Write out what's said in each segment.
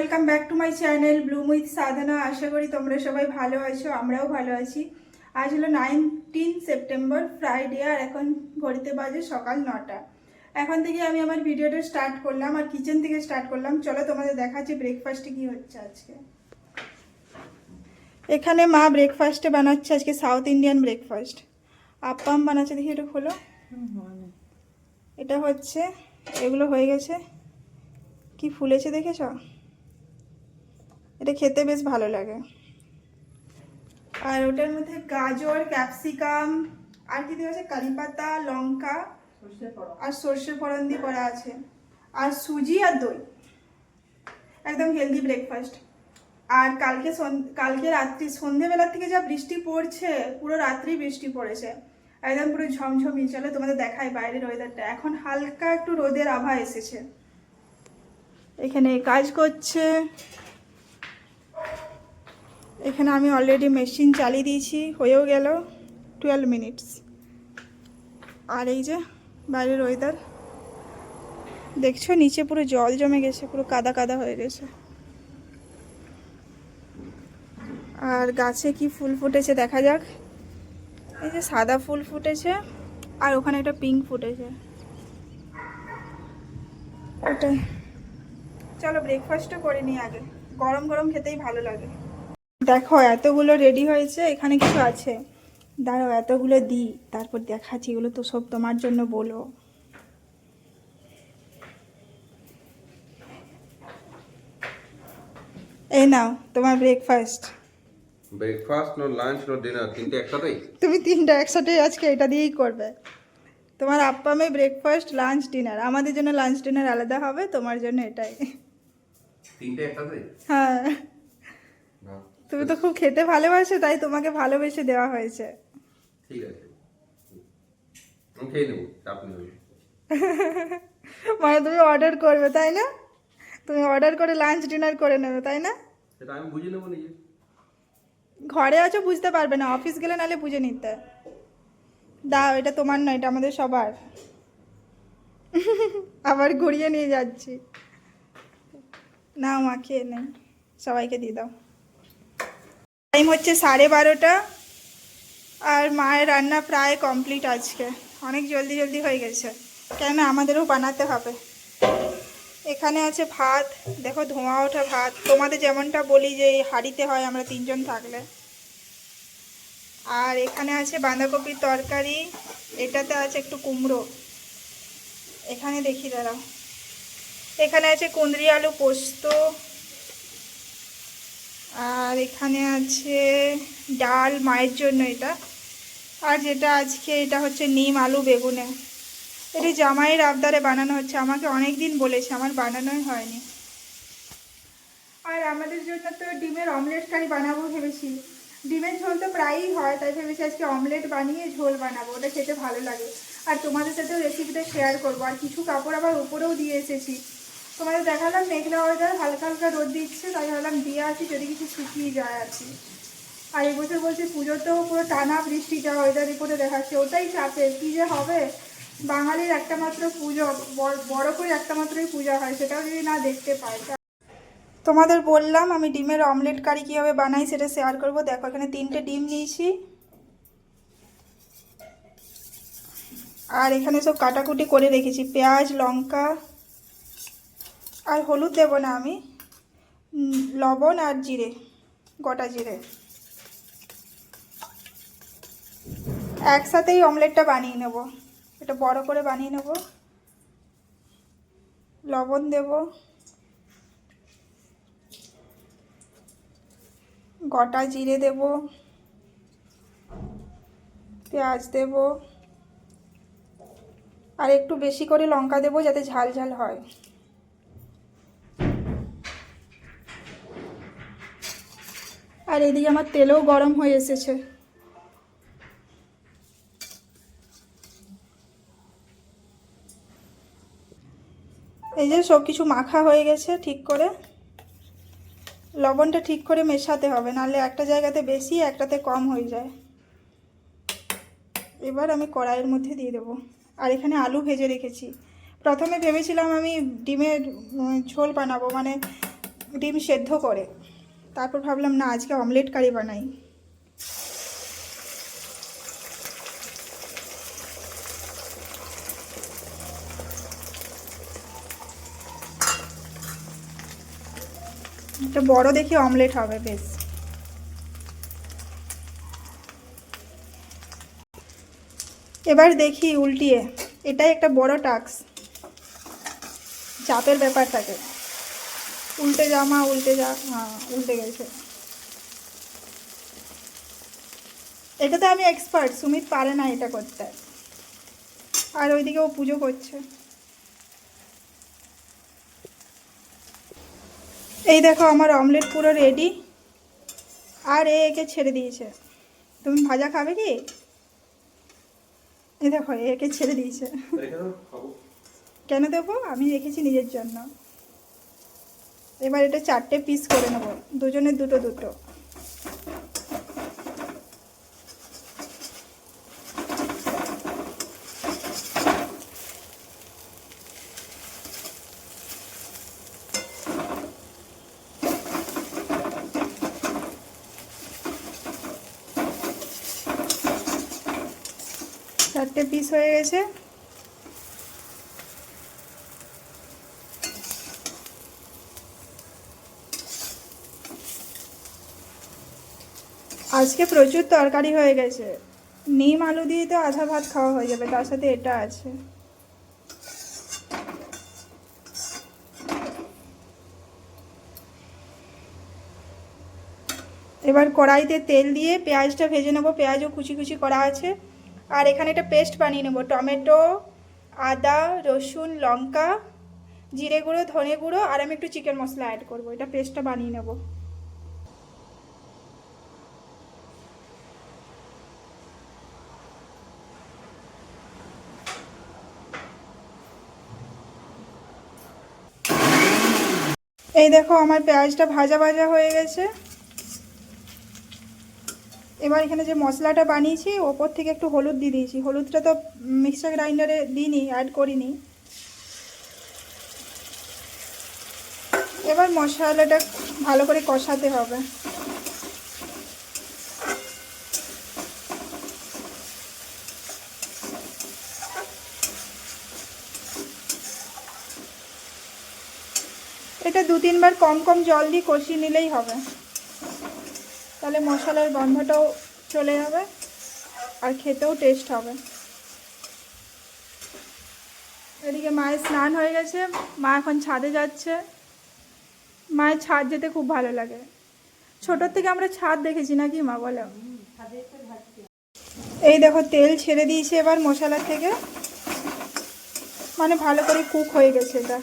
Welcome back to my channel Bloom with Sadhana. আশা করি তোমরা সবাই ভালো আছো, আমরাও ভালো আছি। আজ হলো 19 সেপ্টেম্বর, ফ্রাইডে, আর এখন ঘড়িতে বাজে সকাল 9টা। এখন থেকে আমি আমার ভিডিওটা স্টার্ট করলাম, আর কিচেন থেকে স্টার্ট করলাম। চলো তোমাদের দেখাচ্ছি ব্রেকফাস্টে কি হচ্ছে আজকে। এখানে মা ব্রেকফাস্টে বানাচ্ছে আজকে সাউথ ইন্ডিয়ান ব্রেকফাস্ট। আপ্পাম বানাচ্ছে, দেখি এটা খোলো। এটা হচ্ছে, এগুলো হয়ে গেছে, কি ফুলেছে দেখেছ? এটা খেতে বেশ ভালো লাগে। আর ওটার মধ্যে গাজর, ক্যাপসিকাম, আর কি দেওয়া আছে, কারি পাতা, লঙ্কা আর সর্ষে ফোড়ন দিয়ে করা আছে, আর সুজি আর দই। একদম হেলদি ব্রেকফাস্ট। আর কালকে রাত্রি সন্ধেবেলার থেকে যা বৃষ্টি পড়ছে, পুরো রাত্রি বৃষ্টি পড়েছে, একদম পুরো ঝমঝমি। চলো তোমাদের দেখাই বাইরের ওয়েদারটা। এখন হালকা একটু রোদের আভা এসেছে। এখানে কাজ করছে। এখানে আমি অলরেডি মেশিন চালিয়ে দিয়েছি, হয়েও গেল 12 মিনিটস। আর এই যে বাইরের ওয়েদার দেখছো, নিচে পুরো জল জমে গেছে, পুরো কাদা কাদা হয়ে গেছে। আর গাছে কি ফুল ফুটেছে দেখা যাক। এই যে সাদা ফুল ফুটেছে, আর ওখানে একটা পিঙ্ক ফুটেছে, ওটাই। চলো ব্রেকফাস্টটা করে নিই আগে, গরম গরম খেতেই ভালো লাগে। দেখো এতগুলো রেডি হয়েছে, এখানে কিছু আছে, দাঁড়াও এতগুলো দিই, তারপর দেখাচ্ছি। এগুলো তো সব তোমার জন্য বলো। এই নাও তোমার breakfast. Breakfast no lunch no dinner, তিনটে একসাথেই? তুমি তিনটা একসাথে আজকে এটা দিয়েই করবে। তোমার আপ্পামে ব্রেকফাস্ট, লাঞ্চ, ডিনার। আমাদের জন্য লাঞ্চ ডিনার আলাদা হবে, তোমার জন্য এটাই। তিনটে একসাথেই? হ্যাঁ, তুমি তো খুব খেতে ভালোবাসো, তাই তোমাকে ভালোবেসে দেওয়া হয়েছে। ঠিক আছে, আমি খেয়ে নেবো, চাপ নেই। মানে তুমি অর্ডার করবে তাই না? তুমি অর্ডার করে লাঞ্চ ডিনার করে নেবে তাই না? সেটা আমি বুঝে নেবো নিজে। ঘরে আছো বুঝতে পারবে না, অফিস গেলে নালে বুঝে নিতে। দাও, এটা তোমার নয়, এটা আমাদের সবার। আবার ঘুরিয়ে নিয়ে যাচ্ছি। নাও মা, খেয়ে নেই, সবাইকে দিয়ে দাও। টাইম হচ্ছে 12:30, আর মায়ের রান্না প্রায় কমপ্লিট আজকে। অনেক জলদি জলদি হয়ে গেছে, কেন আমাদেরও বানাতে হবে। এখানে আছে ভাত, দেখো ধোঁয়া ওঠা ভাত। তোমাদের যেমনটা বলি যে এই হাঁড়িতে হয় আমরা 3জন থাকলে। আর এখানে আছে বাঁধাকপির তরকারি, এটাতে আছে একটু কুমড়ো। এখানে দেখি দাঁড়াও, এখানে আছে কুঁদরি আলু পোস্ত, আর এখানে আছে ডাল মায়ের জন্য এটা। আর যেটা আজকে এটা হচ্ছে নিম আলু বেগুনে। এটি জামাইয়ের আবদারে বানানো হচ্ছে, আমাকে অনেক দিন বলেছে, আমার বানানোই হয়নি। আর আমাদের জন্য তো ডিমের অমলেট কারি বানাবো ভেবেছি। ডিমের ঝোল তো প্রায়ই হয়, তাই ভেবেছি আজকে অমলেট বানিয়ে ঝোল বানাবো, ওটা খেতে ভালো লাগে। আর তোমাদের সাথেও রেসিপিটা শেয়ার করবো। আর কিছু কাপড় আবার উপরেও দিয়ে এসেছি, তোমাদের দেখালাম মেঘলা ওয়েদার, হালকা হালকা রোদ দিচ্ছে, তাই ভাবলাম দিয়ে আসি, যদি কিছু শুকিয়ে যায় আছি। আর এবছর বলছে পুজোতেও পুরো টানা বৃষ্টিটা ওয়েদার রিপোর্টে দেখাচ্ছে, ওটাই চাপে কী যে হবে। বাঙালির একটা মাত্র পুজো, বড় করে একটা মাত্রই পূজা হয়, সেটাও যদি না দেখতে পাই। তোমাদের বললাম আমি ডিমের অমলেট কারি কীভাবে বানাই সেটা শেয়ার করব। দেখো এখানে 3টে ডিম নিয়েছি, আর এখানে সব কাটাকুটি করে রেখেছি, পেঁয়াজ, লঙ্কা, আর হলুদ দেবো না আমি, লবণ আর জিরে, গোটা জিরে। একসাথেই অমলেটটা বানিয়ে নেব, এটা বড় করে বানিয়ে নেব। লবণ দেব, গোটা জিরে দেব, পেঁয়াজ দেব, আর একটু বেশি করে লঙ্কা দেব যাতে ঝাল ঝাল হয়। আর এদিকে আমার তেলও গরম হয়ে এসেছে। এই যে সব কিছু মাখা হয়ে গেছে ঠিক করে। লবণটা ঠিক করে মেশাতে হবে, নাহলে একটা জায়গাতে বেশি একটাতে কম হয়ে যায়। এবার আমি কড়াইয়ের মধ্যে দিয়ে দেবো। আর এখানে আলু ভেজে রেখেছি। প্রথমে ভেবেছিলাম আমি ডিমের ঝোল বানাবো, মানে ডিম সেদ্ধ করে, তারপর ভাবলাম না আজকে অমলেট কারি বানাই। একটা বড় দেখে অমলেট হবে বেশ। এবার দেখি উল্টিয়ে, এটাই একটা বড় টাস্ক, চাপের ব্যাপার থাকে। উল্টে জামা উল্টে যা, হ্যাঁ উল্টে গেছে। এটাতে আমি এক্সপার্ট, সুমিত পারে না এটা করতে। আর ওইদিকে ও পুজো করছে। এই দেখো আমার অমলেট পুরো রেডি। আর একে ছেড়ে দিয়েছে। তুমি ভাজা খাবে কি? এই দেখো একে ছেড়ে দিয়েছে। কেন দেবো, আমি রেখেছি নিজের জন্য। এবার এটা 4টে পিস করে নেবো, দুজনের দুটো দুটো। চারটে পিস হয়ে গেছে। আজকে প্রচুর তরকারি হয়ে গেছে। নিম আলু দিয়ে তো আধা ভাত খাওয়া হয়ে যাবে, তার সাথে এটা আছে। এবার কড়াইতে তেল দিয়ে পেঁয়াজটা ভেজে নেবো, পেঁয়াজও কুচি কুচি করা আছে। আর এখানে একটা পেস্ট বানিয়ে নেবো, টমেটো, আদা, রসুন, লঙ্কা, জিরে গুঁড়ো, ধনে গুঁড়ো, আর আমি একটু চিকেন মশলা অ্যাড করবো। এটা পেস্টটা বানিয়ে নেবো। এই দেখো আমার পেঁয়াজটা ভাজা ভাজা হয়ে গেছে। এবার এখানে যে মশলাটা বানিয়েছি ওপর থেকে একটু হলুদ দিয়ে দিয়েছি। হলুদটা তো মিক্সার গ্রাইন্ডারে দিইনি, অ্যাড করিনি। এবার মশলাটা ভালো করে কষাতে হবে। এটা 2-3 বার কম কম জল দিয়ে কষিয়ে নিলেই হবে, তাহলে মশলার গন্ধটাও চলে যাবে আর খেতেও টেস্ট হবে। এদিকে মায়ের স্নান হয়ে গেছে, মা এখন ছাদে যাচ্ছে। মায়ের ছাদ যেতে খুব ভালো লাগে। ছোটোর থেকে আমরা ছাদ দেখেছি নাকি মা, বলো? এই দেখো তেল ছেড়ে দিয়েছে এবার মশলা থেকে, মানে ভালো করে কুক হয়ে গেছে এটা।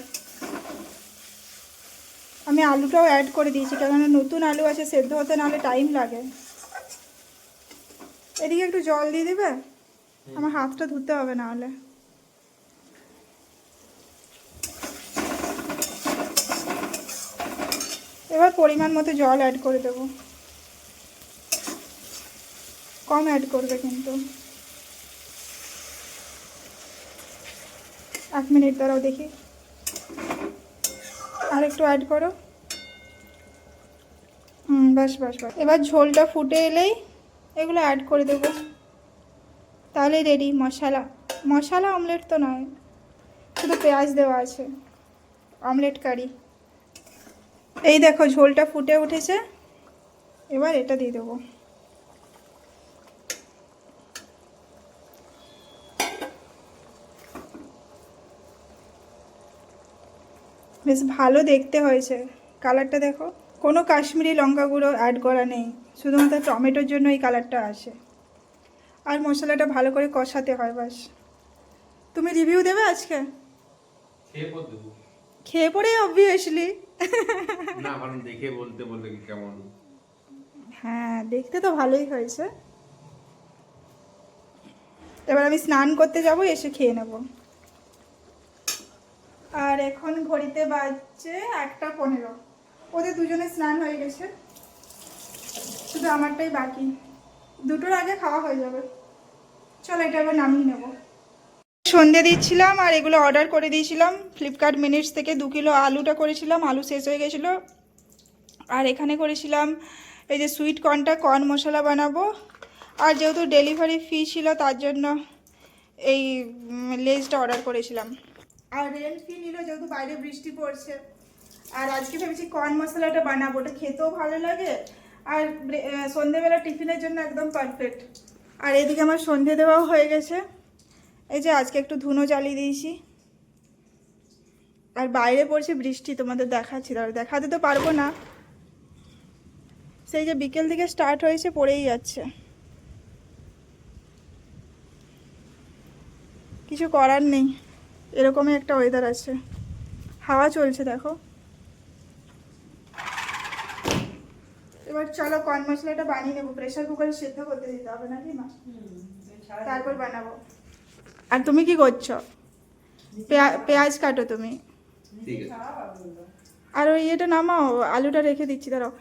আমি আলুটাও অ্যাড করে দিয়েছি, কেননা নতুন আলু আছে, সেদ্ধ হতে নাহলে টাইম লাগে। এদিকে একটু জল দিয়ে দেবে, আমার হাতটা ধুতে হবে না হলে। এবার পরিমাণ মতো জল অ্যাড করে দেব, কম অ্যাড করবে কিন্তু। 1 মিনিট দাঁড়াও দেখি, আর একটু অ্যাড করো। বাস বাস বাস। এবার ঝোলটা ফুটে এলেই এগুলো অ্যাড করে দেবো, তাহলে রেডি মশলা। মশলা অমলেট তো নয়, শুধু পেঁয়াজ দেওয়া আছে, অমলেট কারি। এই দেখো ঝোলটা ফুটে উঠেছে, এবার এটা দিয়ে দেবো। বেশ ভালো দেখতে হয়েছে, কালারটা দেখো। কোনো কাশ্মীরি লঙ্কা গুঁড়ো অ্যাড করা নেই, শুধুমাত্র টমেটোর জন্য এই কালারটা আসে। আর মশলাটা ভালো করে কষাতে হয় বাস। তুমি রিভিউ দেবে আজকে? খেয়ে পড়েই অবভিয়াসলি। না কারণ দেখে বলতে বললে কি কেমন। হ্যাঁ দেখতে তো ভালোই হয়েছে। এবার আমি স্নান করতে যাব, এসে খেয়ে নেব। আর এখন ঘড়িতে বাজছে 1:15। ওদের দুজনে স্নান হয়ে গেছে, শুধু আমারটাই বাকি। 2টোর আগে খাওয়া হয়ে যাবে। চলো এটা এবার নামিয়ে নেব। সন্ধে দিচ্ছিলাম আর এগুলো অর্ডার করে দিয়েছিলাম ফ্লিপকার্ট মিনিটস থেকে। 2 কিলো আলুটা করেছিলাম, আলু শেষ হয়ে গেছিলো, আর এখানে করেছিলাম এই যে সুইট কর্নটা, কর্ন মশলা বানাবো। আর যেহেতু ডেলিভারি ফি ছিল তার জন্য এই লেজটা অর্ডার করেছিলাম। আর রেন্ট ফি নিল যেহেতু বাইরে বৃষ্টি পড়ছে। আর আজকে ভেবেছি কর্ন মশলাটা বানাবো, ওটা খেতেও ভালো লাগে আর সন্ধেবেলা টিফিনের জন্য একদম পারফেক্ট। আর এদিকে আমার সন্ধে দেওয়াও হয়ে গেছে। এই যে আজকে একটু ধুনো জ্বালিয়ে দিয়েছি। আর বাইরে পড়ছে বৃষ্টি, তোমাদের দেখাচ্ছি, তাহলে দেখাতে তো পারবো না। সেই যে বিকেল থেকে স্টার্ট হয়েছে, পড়েই যাচ্ছে, কিছু করার নেই, এরকমই একটা ওয়েদার আছে। হাওয়া চলছে দেখো। এবার চলো কর্ন মশলাটা বানিয়ে নেবো, প্রেশার কুকারে সেদ্ধ করতে দিতে হবে নাকি মা, তারপর বানাবো। আর তুমি কি করছো? পেঁয়াজ কাটো তুমি। ঠিক আছে। আর ওই ইয়েটা নামাও, আলুটা রেখে দিচ্ছি, দাঁড়াও।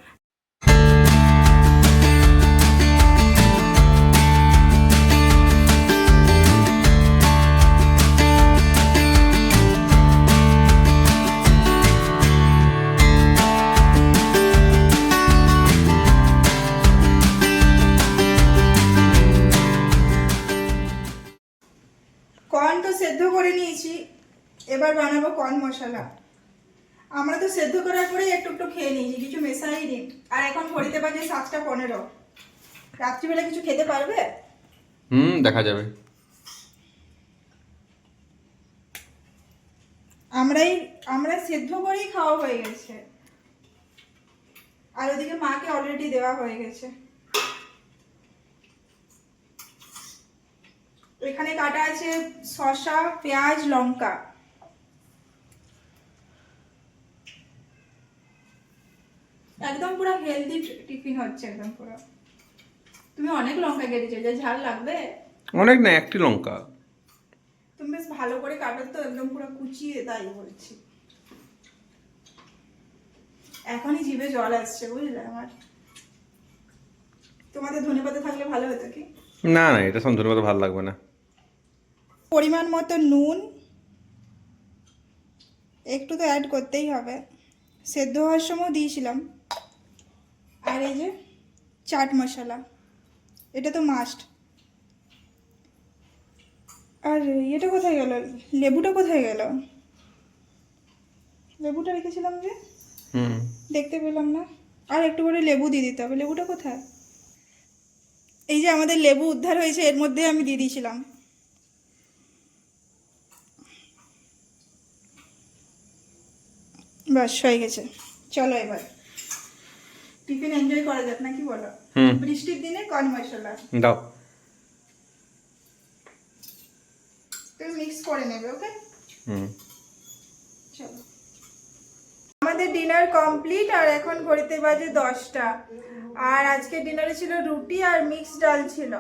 কর্ন তো সেদ্ধ করে নিয়েছি, এবার বানাবো কর্ন মশলা। আমরা তো সেদ্ধ করার পরেই একটু একটু খেয়ে নিয়েছি, কিছু মেশাই নি। আর এখন ঘড়িতে বাজে 7:15। রাত্রিবেলা কিছু খেতে পারবে? দেখা যাবে। আমরা সেদ্ধ করেই খাওয়া হয়ে গেছে। আর ওদিকে মাকে অলরেডি দেওয়া হয়ে গেছে। এখানে কাটা আছে শসা, পেঁয়াজ, লঙ্কা। একদম পুরো হেলদি টিফিন হচ্ছে, একদম পুরো। তুমি অনেক লঙ্কা কেটেছো, যা ঝাল লাগবে। অনেক না, একটি লঙ্কা। তুমি বেশ ভালো করে কাটো তো, একদম পুরো কুচিয়ে, তাই বলছি। এখনই জিভে জল আসছে, বুঝলে আমার। তোমাদের ধনেপাতা থাকলে ভালো হতো কি? না না, এটা সব ধন্যবাদ, ভালো লাগবে না। পরিমাণ মতো নুন একটু তো অ্যাড করতেই হবে, সেদ্ধ হওয়ার সময় দিয়েছিলাম। আর এই যে চাট মশলা, এটা তো মাস্ট। আর এটা কোথায় গেল, লেবুটা কোথায় গেল? লেবুটা রেখেছিলাম যে, দেখতে পেলাম না। আর একটু করে লেবু দিয়ে দিতে হবে, লেবুটা কোথায়? এই যে আমাদের লেবু উদ্ধার হয়েছে, এর মধ্যে আমি দিয়ে দিয়েছিলাম। বাস হয়ে গেছে। চলো এবার টিফিন এনজয় করা যাক, নাকি বলো? বৃষ্টির দিনে কর্ন মশলা দাও। তুমি মিক্স করে নেবে, ওকে? চলো, আমাদের ডিনার কমপ্লিট। আর এখন ঘড়িতে বাজে 10টা। আর আজকে ডিনারে ছিল রুটি আর মিক্স ডাল ছিল।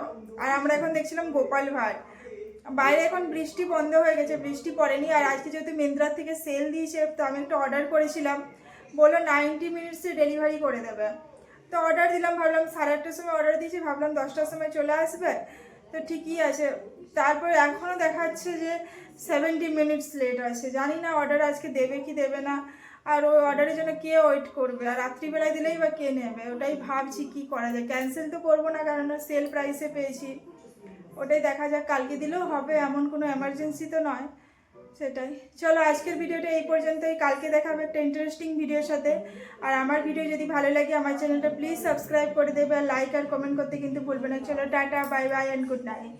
আর আমরা এখন দেখছিলাম গোপাল ভাঁড়। বাইরে এখন বৃষ্টি বন্ধ হয়ে গেছে, বৃষ্টি পড়েনি। আর আজকে যেহেতু মিন্ত্রা থেকে সেল দিয়েছে, তো আমি একটা অর্ডার করেছিলাম, বললো 90 মিনিটসে ডেলিভারি করে দেবে। তো অর্ডার দিলাম, ভাবলাম 8:30টার সময় অর্ডার দিয়েছি, ভাবলাম 10টার সময় চলে আসবে, তো ঠিকই আছে। তারপর এখনও দেখাচ্ছে যে 70 মিনিটস লেট আছে। জানি না অর্ডার আজকে দেবে কি দেবে না। আর ওই অর্ডারের জন্য কে ওয়েট করবে? আর রাত্রিবেলায় দিলেই বা কে নেবে? ওটাই ভাবছি কি করা যায়। ক্যান্সেল তো করবো না, কারণ সেল প্রাইসে পেয়েছি। ওটাই দেখা যাক, কালকে দিলেও হবে, এমন কোনো এমার্জেন্সি তো নয়। সেটাই। চলো আজকের ভিডিওটা এই পর্যন্তই, কালকে দেখা হবে একটা ইন্টারেস্টিং ভিডিওর সাথে। আর আমার ভিডিও যদি ভালো লাগে আমার চ্যানেলটা প্লিজ সাবস্ক্রাইব করে দেবে, আর লাইক আর কমেন্ট করতে কিন্তু ভুলবে না। চলো tata, bye bye and good night.